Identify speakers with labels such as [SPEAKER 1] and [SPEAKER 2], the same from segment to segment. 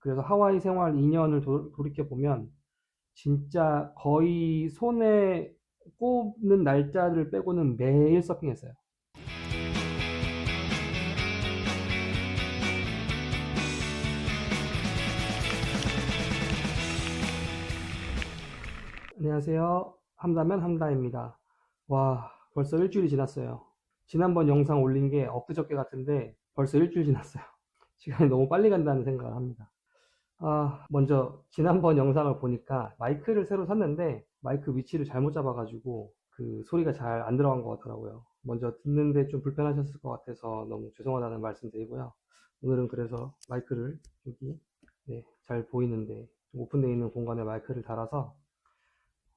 [SPEAKER 1] 그래서 하와이 생활 2년을 돌이켜보면 진짜 거의 손에 꼽는 날짜를 빼고는 매일 서핑했어요. 안녕하세요. 함다면 함다입니다. 와, 벌써 일주일이 지났어요. 지난번 영상 올린 게 엊그저께 같은데 벌써 일주일 지났어요. 시간이 너무 빨리 간다는 생각을 합니다. 먼저 지난번 영상을 보니까 마이크를 새로 샀는데 마이크 위치를 잘못 잡아가지고 그 소리가 잘 안 들어간 것 같더라고요. 먼저 듣는데 좀 불편하셨을 것 같아서 너무 죄송하다는 말씀 드리고요. 오늘은 그래서 마이크를 여기 네, 잘 보이는데 좀 오픈되어 있는 공간에 마이크를 달아서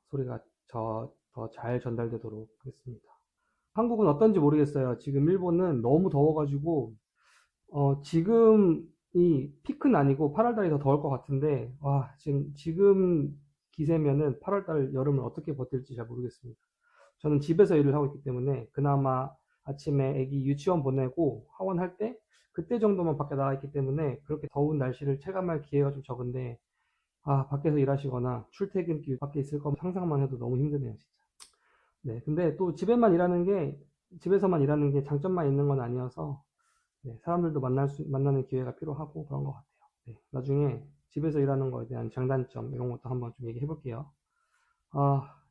[SPEAKER 1] 소리가 더 잘 전달되도록 하겠습니다. 한국은 어떤지 모르겠어요. 지금 일본은 너무 더워가지고 지금이 피크는 아니고 8월달이 더 더울 것 같은데, 와, 지금 기세면은 8월달 여름을 어떻게 버틸지 잘 모르겠습니다. 저는 집에서 일을 하고 있기 때문에 그나마 아침에 애기 유치원 보내고 하원할 때 그때 정도만 밖에 나가 있기 때문에 그렇게 더운 날씨를 체감할 기회가 좀 적은데, 밖에서 일하시거나 출퇴근길 밖에 있을 거면 상상만 해도 너무 힘드네요, 진짜. 네, 근데 또 집에서만 일하는 게 장점만 있는 건 아니어서 네, 사람들도 만나는 기회가 필요하고 그런 것 같아요. 네, 나중에 집에서 일하는 거에 대한 장단점 이런 것도 한번 좀 얘기해 볼게요.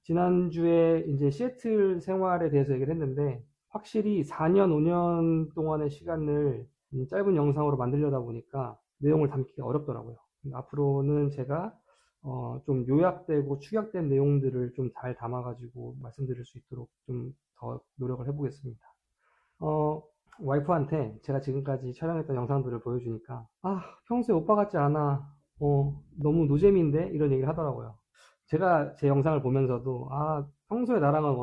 [SPEAKER 1] 지난주에 이제 시애틀 생활에 대해서 얘기를 했는데 확실히 4년, 5년 동안의 시간을 짧은 영상으로 만들려다 보니까 내용을 담기가 어렵더라고요. 앞으로는 제가 좀 요약되고 축약된 내용들을 좀 잘 담아가지고 말씀드릴 수 있도록 좀 더 노력을 해보겠습니다. 어, 와이프한테 제가 지금까지 촬영했던 영상들을 보여주니까, 평소에 오빠 같지 않아. 너무 노잼인데? 이런 얘기를 하더라고요. 제가 제 영상을 보면서도, 평소에 나랑은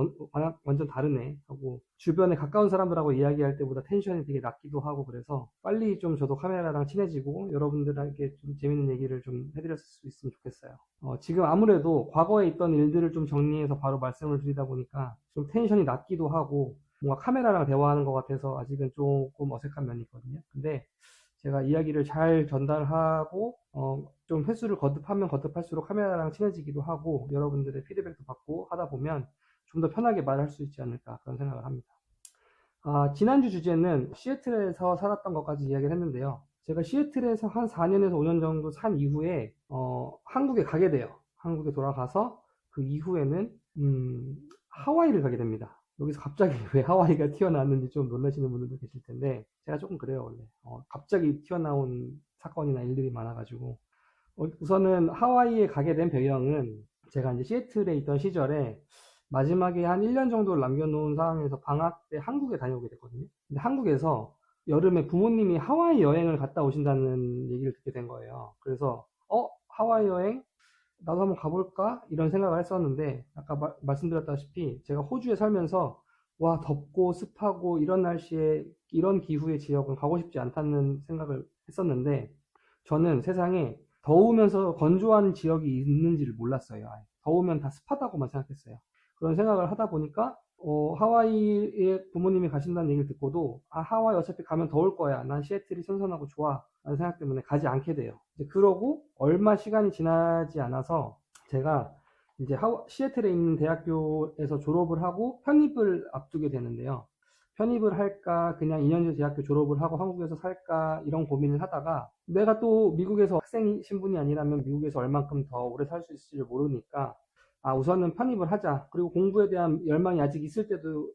[SPEAKER 1] 완전 다르네. 하고, 주변에 가까운 사람들하고 이야기할 때보다 텐션이 되게 낮기도 하고, 그래서 빨리 좀 저도 카메라랑 친해지고, 여러분들에게 좀 재밌는 얘기를 좀 해드릴 수 있으면 좋겠어요. 지금 아무래도 과거에 있던 일들을 좀 정리해서 바로 말씀을 드리다 보니까, 좀 텐션이 낮기도 하고, 뭔가 카메라랑 대화하는 것 같아서 아직은 조금 어색한 면이 있거든요. 근데 제가 이야기를 잘 전달하고 좀 횟수를 거듭하면 거듭할수록 카메라랑 친해지기도 하고 여러분들의 피드백도 받고 하다 보면 좀 더 편하게 말할 수 있지 않을까 그런 생각을 합니다. 지난주 주제는 시애틀에서 살았던 것까지 이야기를 했는데요. 제가 시애틀에서 한 4년에서 5년 정도 산 이후에 한국에 가게 돼요. 한국에 돌아가서 그 이후에는 하와이를 가게 됩니다. 여기서 갑자기 왜 하와이가 튀어나왔는지 좀 놀라시는 분들도 계실 텐데 제가 조금 그래요 원래. 갑자기 튀어나온 사건이나 일들이 많아가지고 우선은 하와이에 가게 된 배경은 제가 이제 시애틀에 있던 시절에 마지막에 한 1년 정도를 남겨놓은 상황에서 방학 때 한국에 다녀오게 됐거든요. 근데 한국에서 여름에 부모님이 하와이 여행을 갔다 오신다는 얘기를 듣게 된 거예요. 그래서 하와이 여행 나도 한번 가볼까? 이런 생각을 했었는데 아까 말씀드렸다시피 제가 호주에 살면서 와 덥고 습하고 이런 날씨에 이런 기후의 지역은 가고 싶지 않다는 생각을 했었는데 저는 세상에 더우면서 건조한 지역이 있는지를 몰랐어요. 아예. 더우면 다 습하다고만 생각했어요. 그런 생각을 하다 보니까 하와이에 부모님이 가신다는 얘기를 듣고도 하와이 어차피 가면 더울 거야. 난 시애틀이 선선하고 좋아. 라는 생각 때문에 가지 않게 돼요. 이제 그러고 얼마 시간이 지나지 않아서 제가 이제 시애틀에 있는 대학교에서 졸업을 하고 편입을 앞두게 되는데요. 편입을 할까, 그냥 2년제 대학교 졸업을 하고 한국에서 살까, 이런 고민을 하다가 내가 또 미국에서 학생 신분이 아니라면 미국에서 얼만큼 더 오래 살 수 있을지를 모르니까 우선은 편입을 하자. 그리고 공부에 대한 열망이 아직 있을 때도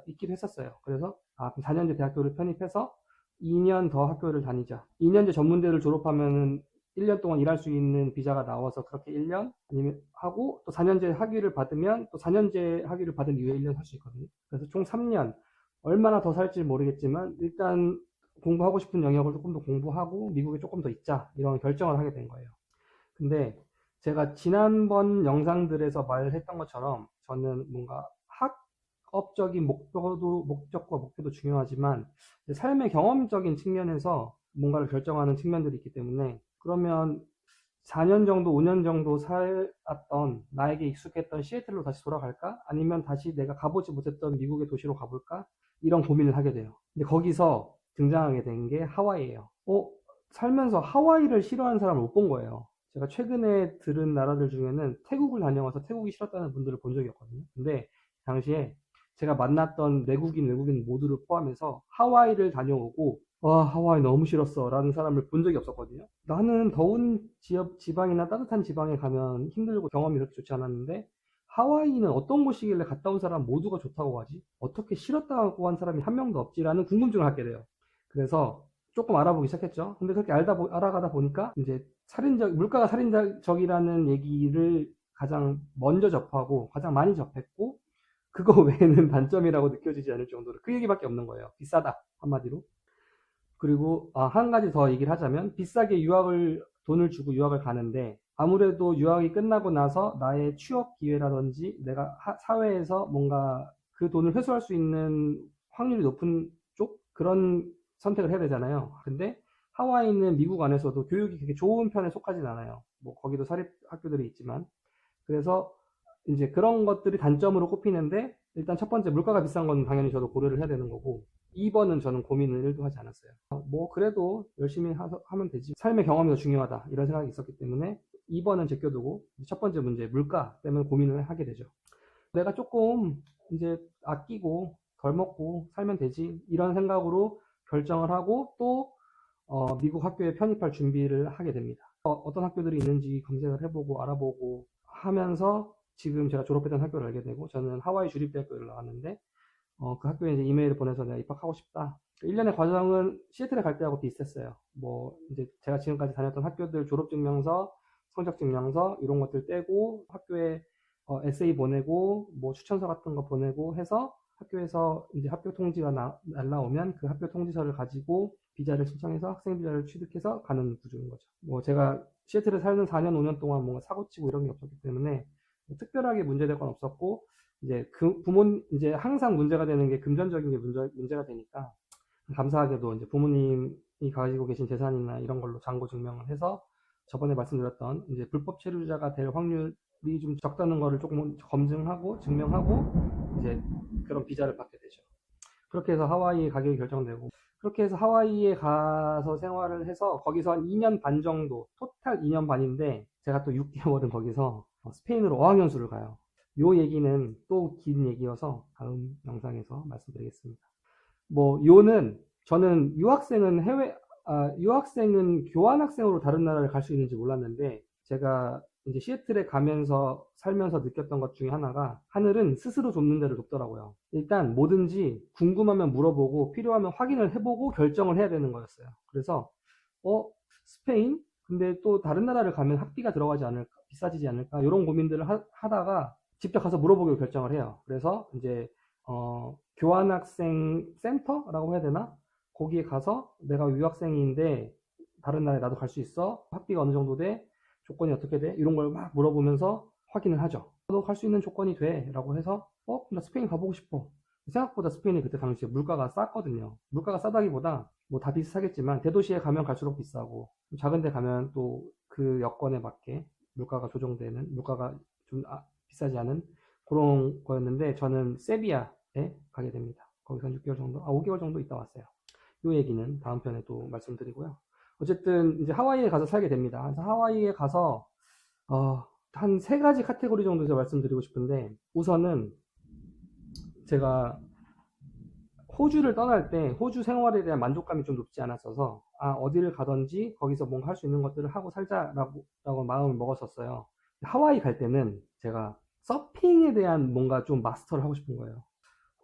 [SPEAKER 1] 있긴 했었어요. 그래서, 그럼 4년제 대학교를 편입해서 2년 더 학교를 다니자. 2년제 전문대를 졸업하면은 1년 동안 일할 수 있는 비자가 나와서 그렇게 1년 아니면 하고 또 4년제 학위를 받으면 또 4년제 학위를 받은 이후에 1년 할 수 있거든요. 그래서 총 3년. 얼마나 더 살지 모르겠지만 일단 공부하고 싶은 영역을 조금 더 공부하고 미국에 조금 더 있자. 이런 결정을 하게 된 거예요. 근데 제가 지난번 영상들에서 말했던 것처럼 저는 뭔가 학업적인 목적과 목표도 중요하지만 삶의 경험적인 측면에서 뭔가를 결정하는 측면들이 있기 때문에 그러면 4년 정도, 5년 정도 살았던 나에게 익숙했던 시애틀로 다시 돌아갈까? 아니면 다시 내가 가보지 못했던 미국의 도시로 가볼까? 이런 고민을 하게 돼요. 근데 거기서 등장하게 된 게 하와이예요. 살면서 하와이를 싫어하는 사람을 못 본 거예요. 제가 최근에 들은 나라들 중에는 태국을 다녀와서 태국이 싫었다는 분들을 본 적이 없거든요. 근데 당시에 제가 만났던 외국인 모두를 포함해서 하와이를 다녀오고 와 하와이 너무 싫었어 라는 사람을 본 적이 없었거든요. 나는 더운 지방이나 따뜻한 지방에 가면 힘들고 경험이 그렇게 좋지 않았는데 하와이는 어떤 곳이길래 갔다 온 사람 모두가 좋다고 하지? 어떻게 싫었다고 한 사람이 한 명도 없지라는 궁금증을 갖게 돼요. 그래서 조금 알아보기 시작했죠. 근데 그렇게 알아가다 보니까 이제 물가가 살인적이라는 얘기를 가장 먼저 접하고 가장 많이 접했고 그거 외에는 단점이라고 느껴지지 않을 정도로 그 얘기밖에 없는 거예요. 비싸다 한마디로. 그리고 한 가지 더 얘기를 하자면 비싸게 돈을 주고 유학을 가는데 아무래도 유학이 끝나고 나서 나의 취업 기회라든지 내가 사회에서 뭔가 그 돈을 회수할 수 있는 확률이 높은 쪽 그런 선택을 해야 되잖아요. 근데 하와이는 미국 안에서도 교육이 그렇게 좋은 편에 속하진 않아요. 뭐 거기도 사립 학교들이 있지만 그래서 이제 그런 것들이 단점으로 꼽히는데 일단 첫 번째 물가가 비싼 건 당연히 저도 고려를 해야 되는 거고 2번은 저는 고민을 1도 하지 않았어요. 뭐 그래도 열심히 하면 되지. 삶의 경험이 더 중요하다. 이런 생각이 있었기 때문에 2번은 제껴두고 첫 번째 문제 물가 때문에 고민을 하게 되죠. 내가 조금 이제 아끼고 덜 먹고 살면 되지. 이런 생각으로 결정을 하고 또 미국 학교에 편입할 준비를 하게 됩니다. 어떤 학교들이 있는지 검색을 해보고 알아보고 하면서 지금 제가 졸업했던 학교를 알게 되고 저는 하와이 주립대학교를 나왔는데 그 학교에 이제 이메일을 보내서 내가 입학하고 싶다. 1년의 과정은 시애틀에 갈 때하고 비슷했어요. 뭐 이제 제가 지금까지 다녔던 학교들 졸업증명서, 성적증명서 이런 것들 떼고 학교에 에세이 보내고 뭐 추천서 같은 거 보내고 해서 학교에서 이제 학교 통지가 날라오면 그 학교 통지서를 가지고 비자를 신청해서 학생 비자를 취득해서 가는 구조인 거죠. 뭐 제가 시애틀에 살는 4년, 5년 동안 뭔가 사고치고 이런 게 없었기 때문에 뭐 특별하게 문제될 건 없었고 이제 이제 항상 문제가 되는 게 금전적인 게 문제가 되니까 감사하게도 이제 부모님이 가지고 계신 재산이나 이런 걸로 잔고 증명을 해서 저번에 말씀드렸던 이제 불법 체류자가 될 확률이 좀 적다는 거를 조금 검증하고 증명하고 이제 그런 비자를 받게 되죠. 그렇게 해서 하와이에 가격이 결정되고 그렇게 해서 하와이에 가서 생활을 해서 거기서 한 2년 반 정도 토탈 2년 반인데 제가 또 6개월은 거기서 스페인으로 어학연수를 가요. 요 얘기는 또 긴 얘기여서 다음 영상에서 말씀드리겠습니다. 뭐 요는 저는 유학생은 교환학생으로 다른 나라를 갈 수 있는지 몰랐는데 제가 이제 시애틀에 가면서 살면서 느꼈던 것 중에 하나가 하늘은 스스로 좁는 데를 좁더라고요. 일단 뭐든지 궁금하면 물어보고 필요하면 확인을 해보고 결정을 해야 되는 거였어요. 그래서 스페인? 근데 또 다른 나라를 가면 학비가 들어가지 않을까, 비싸지지 않을까 이런 고민들을 하다가 직접 가서 물어보기로 결정을 해요. 그래서 이제 교환학생 센터라고 해야 되나? 거기에 가서 내가 유학생인데 다른 나라에 나도 갈 수 있어? 학비가 어느 정도 돼? 조건이 어떻게 돼? 이런 걸 막 물어보면서 확인을 하죠. 나도 갈 수 있는 조건이 돼? 라고 해서 나 스페인 가보고 싶어. 생각보다 스페인이 그때 당시에 물가가 쌌거든요. 물가가 싸다기보다 뭐 다 비슷하겠지만 대도시에 가면 갈수록 비싸고 작은 데 가면 또 그 여건에 맞게 물가가 조정되는 물가가 좀 비싸지 않은 그런 거였는데 저는 세비야에 가게 됩니다. 거기서 한 6개월 정도, 5개월 정도 있다 왔어요. 이 얘기는 다음 편에 또 말씀드리고요. 어쨌든 이제 하와이에 가서 살게 됩니다. 그래서 하와이에 가서 한 세 가지 카테고리 정도에서 말씀드리고 싶은데 우선은 제가 호주를 떠날 때 호주 생활에 대한 만족감이 좀 높지 않았어서 어디를 가든지 거기서 뭔가 할 수 있는 것들을 하고 살자라고 마음을 먹었었어요. 하와이 갈 때는 제가 서핑에 대한 뭔가 좀 마스터를 하고 싶은 거예요.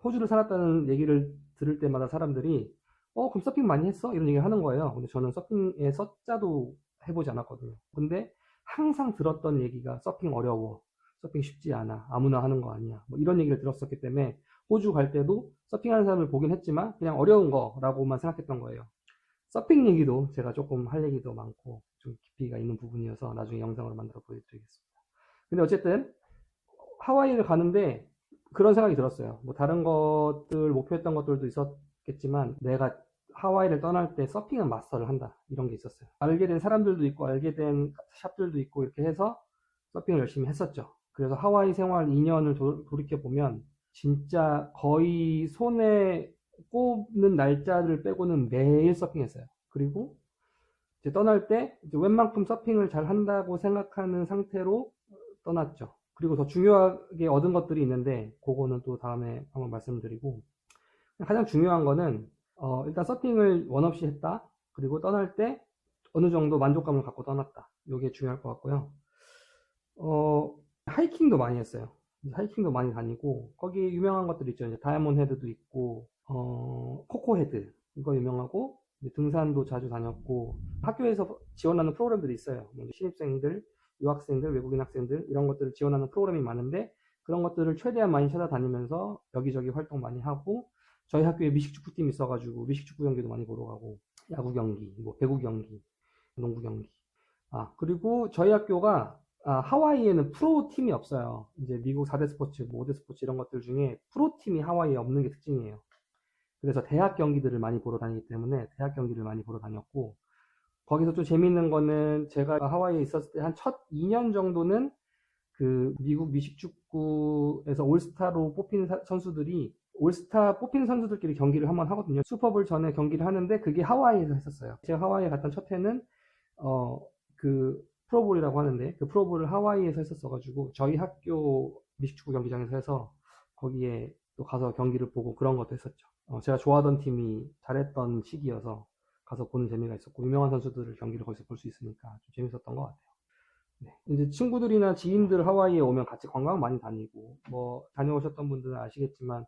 [SPEAKER 1] 호주를 살았다는 얘기를 들을 때마다 사람들이 그럼 서핑 많이 했어? 이런 얘기를 하는 거예요. 근데 저는 서핑에 서자도 해보지 않았거든요. 근데 항상 들었던 얘기가 서핑 어려워. 서핑 쉽지 않아. 아무나 하는 거 아니야. 뭐 이런 얘기를 들었었기 때문에 호주 갈 때도 서핑하는 사람을 보긴 했지만 그냥 어려운 거라고만 생각했던 거예요. 서핑 얘기도 제가 조금 할 얘기도 많고 좀 깊이가 있는 부분이어서 나중에 영상으로 만들어 보여드리겠습니다. 근데 어쨌든 하와이를 가는데 그런 생각이 들었어요. 뭐 다른 것들 목표했던 것들도 있었겠지만 내가 하와이를 떠날 때 서핑은 마스터를 한다 이런 게 있었어요. 알게 된 사람들도 있고 알게 된 샵들도 있고 이렇게 해서 서핑을 열심히 했었죠. 그래서 하와이 생활 2년을 돌이켜 보면 진짜 거의 손에 꼽는 날짜를 빼고는 매일 서핑했어요. 그리고 이제 떠날 때 이제 웬만큼 서핑을 잘 한다고 생각하는 상태로 떠났죠. 그리고 더 중요하게 얻은 것들이 있는데 그거는 또 다음에 한번 말씀드리고, 가장 중요한 거는 일단 서핑을 원 없이 했다. 그리고 떠날 때 어느 정도 만족감을 갖고 떠났다. 이게 중요할 것 같고요. 하이킹도 많이 했어요. 하이킹도 많이 다니고 거기 유명한 것들 있죠. 이제 다이아몬드 헤드도 있고 코코 헤드 이거 유명하고, 이제 등산도 자주 다녔고, 학교에서 지원하는 프로그램들이 있어요. 뭐 신입생들, 유학생들, 외국인 학생들 이런 것들을 지원하는 프로그램이 많은데, 그런 것들을 최대한 많이 찾아다니면서 여기저기 활동 많이 하고, 저희 학교에 미식축구팀이 있어가지고 미식축구 경기도 많이 보러 가고, 야구 경기, 뭐 배구 경기, 농구 경기. 그리고 저희 학교가 하와이에는 프로팀이 없어요. 이제 미국 4대 스포츠, 뭐 5대 스포츠 이런 것들 중에 프로팀이 하와이에 없는 게 특징이에요. 그래서 대학 경기들을 많이 보러 다니기 때문에 대학 경기를 많이 보러 다녔고, 거기서 좀 재밌는 거는 제가 하와이에 있었을 때 한 첫 2년 정도는 그 미국 미식축구에서 올스타로 뽑힌 선수들이 올스타 뽑힌 선수들끼리 경기를 한번 하거든요. 슈퍼볼 전에 경기를 하는데 그게 하와이에서 했었어요. 제가 하와이에 갔던 첫 해는 그 프로볼이라고 하는데 그 프로볼을 하와이에서 했었어가지고 저희 학교 미식축구 경기장에서 해서 거기에 또 가서 경기를 보고 그런 것도 했었죠. 제가 좋아하던 팀이 잘했던 시기여서 가서 보는 재미가 있었고, 유명한 선수들을 경기를 거기서 볼 수 있으니까 좀 재밌었던 것 같아요. 네. 이제 친구들이나 지인들 하와이에 오면 같이 관광 많이 다니고, 뭐 다녀오셨던 분들은 아시겠지만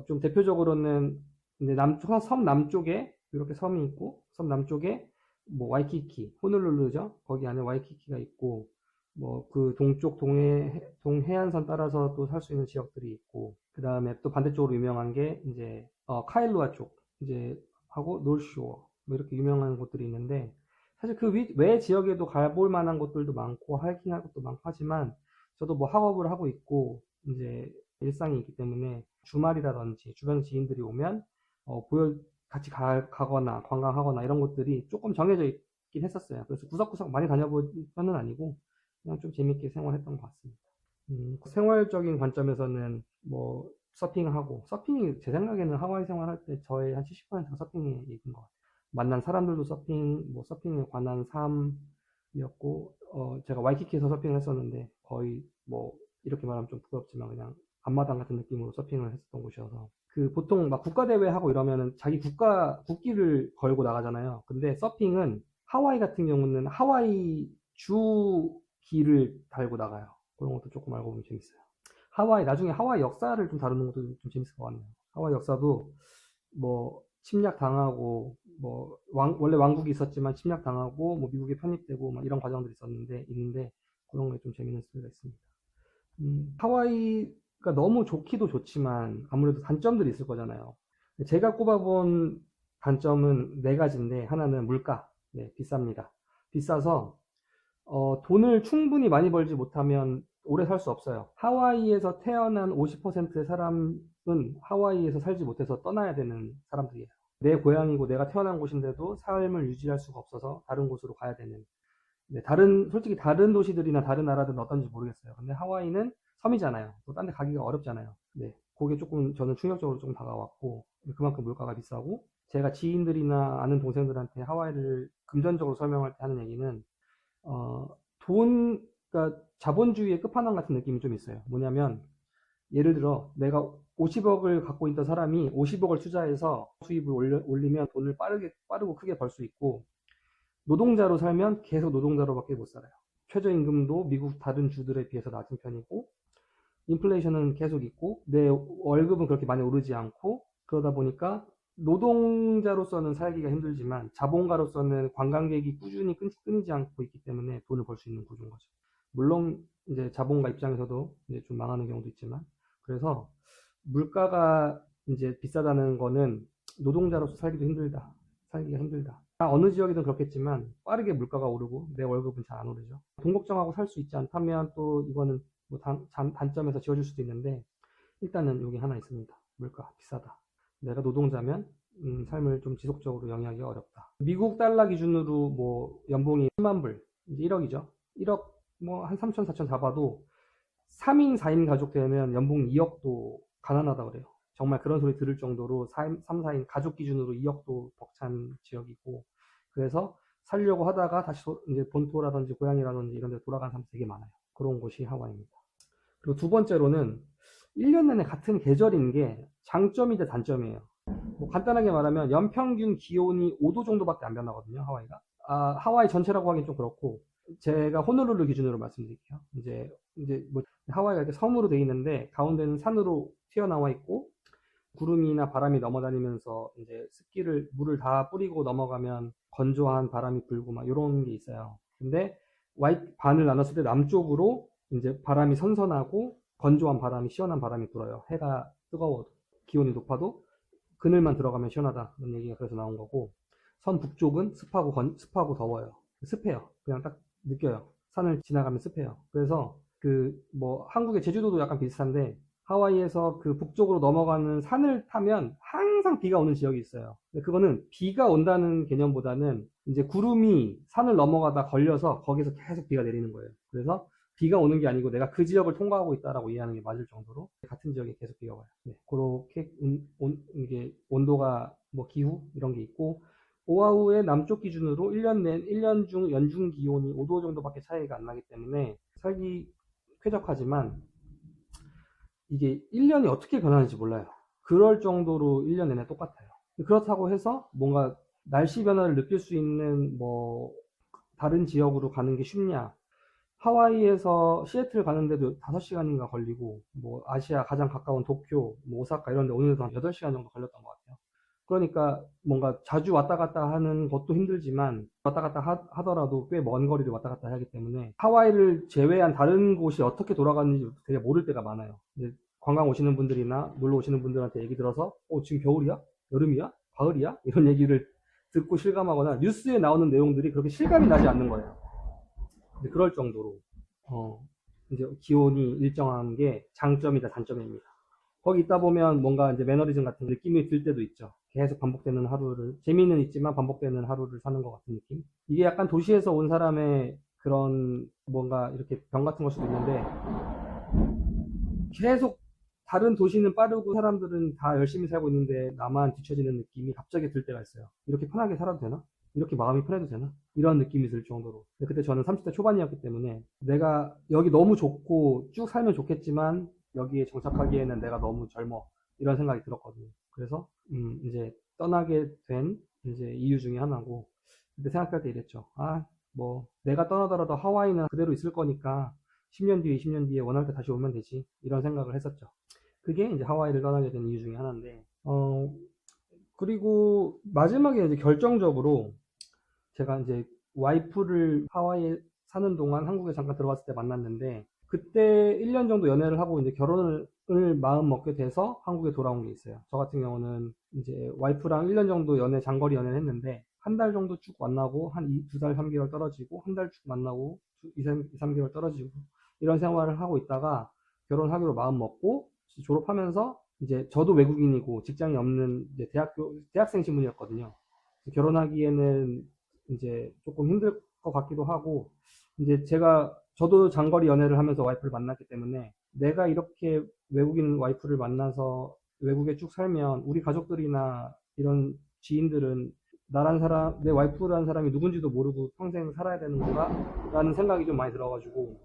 [SPEAKER 1] 좀 대표적으로는 이제 섬 남쪽에 이렇게 섬이 있고, 섬 남쪽에 뭐 와이키키, 호놀룰루죠. 거기 안에 와이키키가 있고, 뭐 그 동쪽 동해안선 따라서 또 살 수 있는 지역들이 있고, 그 다음에 또 반대쪽으로 유명한 게 이제 카일루아 쪽 이제 하고 놀쇼어 뭐 이렇게 유명한 곳들이 있는데, 사실 그 외 지역에도 가볼 만한 곳들도 많고 하이킹할 것도 많고 하지만, 저도 뭐 학업을 하고 있고 이제 일상이 있기 때문에 주말이라든지 주변 지인들이 오면 같이 가거나 관광하거나 이런 것들이 조금 정해져 있긴 했었어요. 그래서 구석구석 많이 다녀본 편은 아니고 그냥 좀 재밌게 생활했던 것 같습니다. 생활적인 관점에서는 뭐 서핑이 제 생각에는 하와이 생활할 때 저의 한 70%가 서핑의 얘기인 것 같아요. 만난 사람들도 뭐 서핑에 관한 삶이었고, 제가 와이키키에서 서핑을 했었는데 거의 뭐 이렇게 말하면 좀 부끄럽지만 그냥 앞마당 같은 느낌으로 서핑을 했었던 곳이어서, 그 보통 막 국가대회 하고 이러면은 자기 국기를 걸고 나가잖아요. 근데 서핑은 하와이 같은 경우는 하와이 주기를 달고 나가요. 그런 것도 조금 알고 보면 재밌어요. 나중에 하와이 역사를 좀 다루는 것도 좀 재밌을 것 같네요. 하와이 역사도 뭐 침략 당하고, 뭐 원래 왕국이 있었지만 침략 당하고 뭐 미국에 편입되고 막 이런 과정들이 있는데 그런 게 좀 재밌는 스토리가 있습니다. 하와이가 너무 좋기도 좋지만 아무래도 단점들이 있을 거잖아요. 제가 꼽아본 단점은 네 가지인데, 하나는 물가. 네, 비쌉니다. 비싸서 돈을 충분히 많이 벌지 못하면 오래 살 수 없어요. 하와이에서 태어난 50%의 사람은 하와이에서 살지 못해서 떠나야 되는 사람들이에요. 내 고향이고 내가 태어난 곳인데도 삶을 유지할 수가 없어서 다른 곳으로 가야 되는. 네, 솔직히 다른 도시들이나 다른 나라들은 어떤지 모르겠어요. 근데 하와이는 섬이잖아요. 또 딴 데 가기가 어렵잖아요. 네, 그게 조금 저는 충격적으로 좀 다가왔고, 그만큼 물가가 비싸고, 제가 지인들이나 아는 동생들한테 하와이를 금전적으로 설명할 때 하는 얘기는, 어, 그러니까 자본주의의 끝판왕 같은 느낌이 좀 있어요. 뭐냐면, 예를 들어, 내가 50억을 갖고 있던 사람이 50억을 투자해서 수입을 올리면 돈을 빠르고 크게 벌 수 있고, 노동자로 살면 계속 노동자로밖에 못 살아요. 최저임금도 미국 다른 주들에 비해서 낮은 편이고, 인플레이션은 계속 있고, 내 월급은 그렇게 많이 오르지 않고, 그러다 보니까 노동자로서는 살기가 힘들지만 자본가로서는 관광객이 꾸준히 끊이지 않고 있기 때문에 돈을 벌 수 있는 구조인 거죠. 물론 이제 자본가 입장에서도 이제 좀 망하는 경우도 있지만, 그래서 물가가 이제 비싸다는 거는 노동자로서 살기가 힘들다. 어느 지역이든 그렇겠지만 빠르게 물가가 오르고 내 월급은 잘 안 오르죠. 돈 걱정하고 살 수 있지 않다면 또 이거는 뭐 단점에서 지워질 수도 있는데, 일단은 여기 하나 있습니다. 물가 비싸다. 내가 노동자면 삶을 좀 지속적으로 영위하기가 어렵다. 미국 달러 기준으로 뭐 연봉이 10만 불, 이제 1억이죠. 1억 뭐 한 3천, 4천 잡아도 3인, 4인 가족 되면 연봉 2억도 가난하다 그래요. 정말 그런 소리 들을 정도로 3, 4인 가족 기준으로 2억도 벅찬 지역이고, 그래서 살려고 하다가 다시 이제 본토라든지 고향이라든지 이런 데 돌아가는 사람 되게 많아요. 그런 곳이 하와이입니다. 그리고 두 번째로는 1년 내내 같은 계절인 게 장점이자 단점이에요. 뭐 간단하게 말하면 연평균 기온이 5도 정도밖에 안 변하거든요, 하와이가. 하와이 전체라고 하긴 좀 그렇고, 제가 호놀룰루 기준으로 말씀드릴게요. 이제 뭐 하와이가 이렇게 섬으로 돼 있는데 가운데는 산으로 튀어나와 있고 구름이나 바람이 넘어다니면서 이제 물을 다 뿌리고 넘어가면 건조한 바람이 불고 막 이런 게 있어요. 근데 반을 나눴을 때 남쪽으로 이제 바람이 선선하고 건조한 바람이 시원한 바람이 불어요. 해가 뜨거워도 기온이 높아도 그늘만 들어가면 시원하다. 이런 얘기가 그래서 나온 거고, 선 북쪽은 습하고 더워요. 습해요. 그냥 딱 느껴요. 산을 지나가면 습해요. 그래서 뭐 한국의 제주도도 약간 비슷한데 하와이에서 그 북쪽으로 넘어가는 산을 타면 항상 비가 오는 지역이 있어요. 근데 그거는 비가 온다는 개념보다는 이제 구름이 산을 넘어가다 걸려서 거기서 계속 비가 내리는 거예요. 그래서 비가 오는 게 아니고 내가 그 지역을 통과하고 있다라고 이해하는 게 맞을 정도로 같은 지역에 계속 비가 와요. 네, 그렇게 이게 온도가 뭐 기후 이런 게 있고, 오아후의 남쪽 기준으로 1년 중 연중 기온이 5도 정도밖에 차이가 안 나기 때문에 살기 쾌적하지만 이게 1년이 어떻게 변하는지 몰라요. 그럴 정도로 1년 내내 똑같아요. 그렇다고 해서 뭔가 날씨 변화를 느낄 수 있는 뭐 다른 지역으로 가는 게 쉽냐? 하와이에서 시애틀 가는데도 5시간인가 걸리고, 뭐 아시아 가장 가까운 도쿄, 뭐 오사카 이런 데 오늘도 한 8시간 정도 걸렸던 것 같아요. 그러니까 뭔가 자주 왔다 갔다 하는 것도 힘들지만 왔다 갔다 하더라도 꽤 먼 거리를 왔다 갔다 하기 때문에 하와이를 제외한 다른 곳이 어떻게 돌아가는지 되게 모를 때가 많아요. 이제 관광 오시는 분들이나 놀러 오시는 분들한테 얘기 들어서 지금 겨울이야? 여름이야? 가을이야? 이런 얘기를 듣고 실감하거나 뉴스에 나오는 내용들이 그렇게 실감이 나지 않는 거예요. 그럴 정도로 이제 기온이 일정한 게 장점이다 단점입니다. 거기 있다 보면 뭔가 이제 매너리즘 같은 느낌이 들 때도 있죠. 계속 반복되는 재미는 있지만 반복되는 하루를 사는 것 같은 느낌? 이게 약간 도시에서 온 사람의 그런 뭔가 이렇게 병 같은 걸 수도 있는데, 계속 다른 도시는 빠르고 사람들은 다 열심히 살고 있는데 나만 뒤처지는 느낌이 갑자기 들 때가 있어요. 이렇게 편하게 살아도 되나? 이렇게 마음이 편해도 되나? 이런 느낌이 들 정도로. 근데 그때 저는 30대 초반이었기 때문에 내가 여기 너무 좋고 쭉 살면 좋겠지만 여기에 정착하기에는 내가 너무 젊어. 이런 생각이 들었거든요. 그래서 이제 떠나게 된 이제 이유 중에 하나고, 그때 생각할 때 이랬죠. 뭐 내가 떠나더라도 하와이는 그대로 있을 거니까 10년 뒤에 20년 뒤에 원할 때 다시 오면 되지. 이런 생각을 했었죠. 그게 이제 하와이를 떠나게 된 이유 중에 하나인데, 그리고 마지막에 이제 결정적으로 제가 이제 와이프를 하와이에 사는 동안 한국에 잠깐 들어갔을 때 만났는데, 그때 1년 정도 연애를 하고 이제 결혼을 마음 먹게 돼서 한국에 돌아온 게 있어요. 저 같은 경우는 이제 와이프랑 1년 정도 장거리 연애를 했는데, 한 달 정도 쭉 만나고, 한 2달, 3개월 떨어지고, 한 달 쭉 만나고, 2, 3개월 떨어지고, 이런 생활을 하고 있다가 결혼하기로 마음 먹고 졸업하면서 이제 저도 외국인이고 직장이 없는 이제 대학생 신분이었거든요. 결혼하기에는 이제 조금 힘들 것 같기도 하고, 이제 저도 장거리 연애를 하면서 와이프를 만났기 때문에 내가 이렇게 외국인 와이프를 만나서 외국에 쭉 살면 우리 가족들이나 이런 지인들은 내 와이프라는 사람이 누군지도 모르고 평생 살아야 되는 건가? 라는 생각이 좀 많이 들어가지고,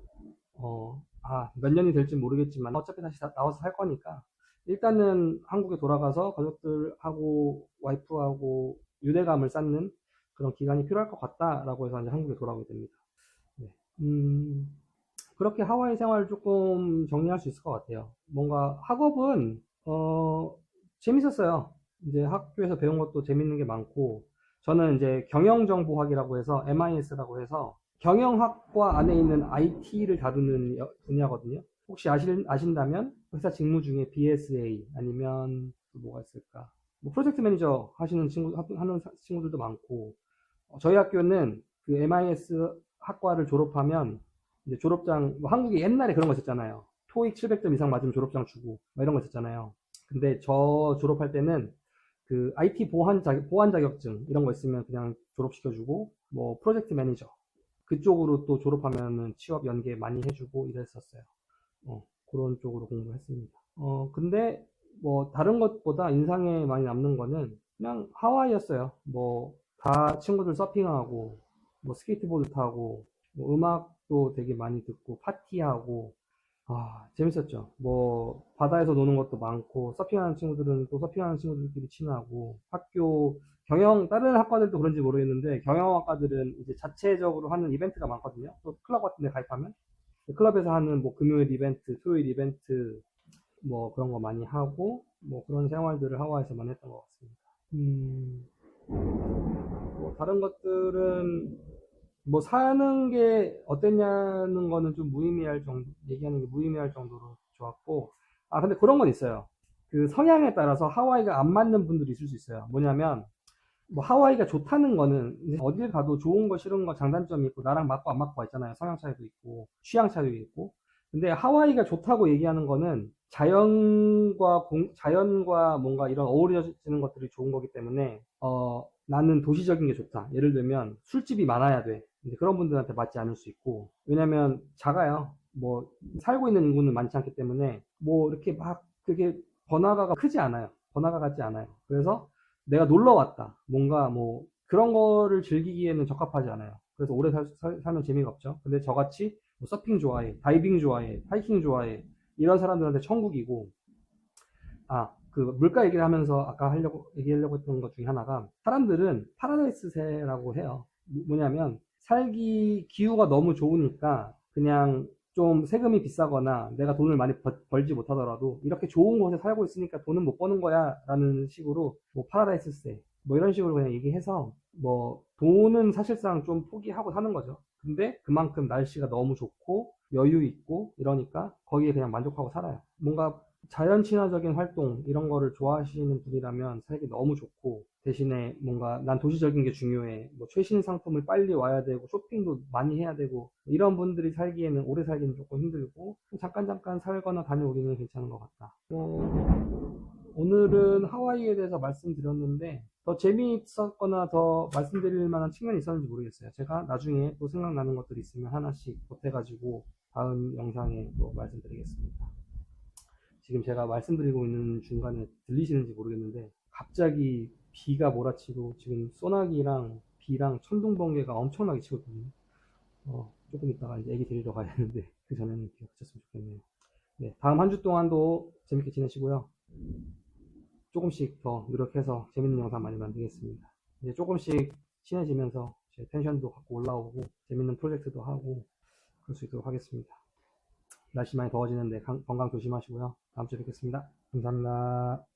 [SPEAKER 1] 몇 년이 될지 모르겠지만 어차피 다시 나와서 살 거니까 일단은 한국에 돌아가서 가족들하고 와이프하고 유대감을 쌓는 그런 기간이 필요할 것 같다라고 해서 이제 한국에 돌아오게 됩니다. 네. 그렇게 하와이 생활을 조금 정리할 수 있을 것 같아요. 뭔가 학업은 재밌었어요. 이제 학교에서 배운 것도 재밌는 게 많고, 저는 이제 경영정보학이라고 해서 MIS라고 해서 경영학과 안에 있는 IT를 다루는 분야거든요. 혹시 아신다면 회사 직무 중에 BSA 아니면 뭐가 있을까? 뭐 프로젝트 매니저 하는 친구들도 많고, 저희 학교는 그 MIS 학과를 졸업하면 이제 졸업장, 뭐 한국에 옛날에 그런 거 있었잖아요. 토익 700점 이상 맞으면 졸업장 주고 막 이런 거 있었잖아요. 근데 저 졸업할 때는 그 IT 보안 자격증 이런 거 있으면 그냥 졸업시켜주고, 뭐 프로젝트 매니저 그쪽으로 또 졸업하면은 취업 연계 많이 해주고 이랬었어요. 그런 쪽으로 공부했습니다. 근데 뭐 다른 것보다 인상에 많이 남는 거는 그냥 하와이였어요. 뭐 다 친구들 서핑하고 뭐 스케이트보드 타고, 뭐 음악도 되게 많이 듣고, 파티하고, 재밌었죠. 뭐, 바다에서 노는 것도 많고, 서핑하는 친구들은 또 서핑하는 친구들끼리 친하고, 학교, 다른 학과들도 그런지 모르겠는데, 경영학과들은 이제 자체적으로 하는 이벤트가 많거든요. 또 클럽 같은 데 가입하면. 클럽에서 하는 뭐 금요일 이벤트, 토요일 이벤트, 뭐 그런 거 많이 하고, 뭐 그런 생활들을 하와이에서 많이 했던 것 같습니다. 음, 뭐 다른 것들은 뭐 사는 게 어땠냐는 거는 좀 무의미할 정도, 얘기하는 게 무의미할 정도로 좋았고, 근데 그런 건 있어요. 그 성향에 따라서 하와이가 안 맞는 분들이 있을 수 있어요. 뭐냐면, 뭐 하와이가 좋다는 거는 이제 어딜 가도 좋은 거 싫은 거 장단점이 있고 나랑 맞고 안 맞고가 있잖아요. 성향 차이도 있고 취향 차이도 있고. 근데 하와이가 좋다고 얘기하는 거는 자연과 뭔가 이런 어우러지는 것들이 좋은 거기 때문에 나는 도시적인 게 좋다. 예를 들면 술집이 많아야 돼. 근데 그런 분들한테 맞지 않을 수 있고, 왜냐면 작아요. 뭐 살고 있는 인구는 많지 않기 때문에 뭐 이렇게 막 그게 번화가가 크지 않아요. 번화가 같지 않아요. 그래서 내가 놀러 왔다. 뭔가 뭐 그런 거를 즐기기에는 적합하지 않아요. 그래서 오래 살면 재미가 없죠. 근데 저같이 뭐 서핑 좋아해, 다이빙 좋아해, 하이킹 좋아해, 이런 사람들한테 천국이고, 그 물가 얘기를 하면서 아까 얘기하려고 했던 것 중에 하나가, 사람들은 파라다이스세라고 해요. 뭐냐면 살기 기후가 너무 좋으니까 그냥 좀 세금이 비싸거나 내가 돈을 많이 벌지 못하더라도 이렇게 좋은 곳에 살고 있으니까 돈은 못 버는 거야 라는 식으로, 뭐 파라다이스세 뭐 이런 식으로 그냥 얘기해서, 뭐 돈은 사실상 좀 포기하고 사는 거죠. 근데 그만큼 날씨가 너무 좋고 여유 있고 이러니까 거기에 그냥 만족하고 살아요. 뭔가 자연 친화적인 활동 이런 거를 좋아하시는 분이라면 살기 너무 좋고, 대신에 뭔가 난 도시적인 게 중요해, 뭐 최신 상품을 빨리 와야 되고 쇼핑도 많이 해야 되고, 이런 분들이 살기에는, 오래 살기는 조금 힘들고, 잠깐 잠깐 살거나 다녀오기는 괜찮은 것 같다. 오늘은 하와이에 대해서 말씀드렸는데 더 재미있었거나 더 말씀드릴 만한 측면이 있었는지 모르겠어요. 제가 나중에 또 생각나는 것들이 있으면 하나씩 보태가지고 다음 영상에 또 말씀드리겠습니다. 지금 제가 말씀드리고 있는 중간에 들리시는지 모르겠는데 갑자기 비가 몰아치고 지금 소나기랑 비랑 천둥 번개가 엄청나게 치고 있거든요. 조금 있다가 이제 애기 데리러 가야 되는데 그 전에는 비가 그쳤으면 좋겠네요. 네, 다음 한 주 동안도 재밌게 지내시고요. 조금씩 더 노력해서 재밌는 영상 많이 만들겠습니다. 이제 조금씩 친해지면서 제 텐션도 갖고 올라오고 재밌는 프로젝트도 하고 그럴 수 있도록 하겠습니다. 날씨 많이 더워지는데 건강 조심하시고요. 다음 주에 뵙겠습니다. 감사합니다.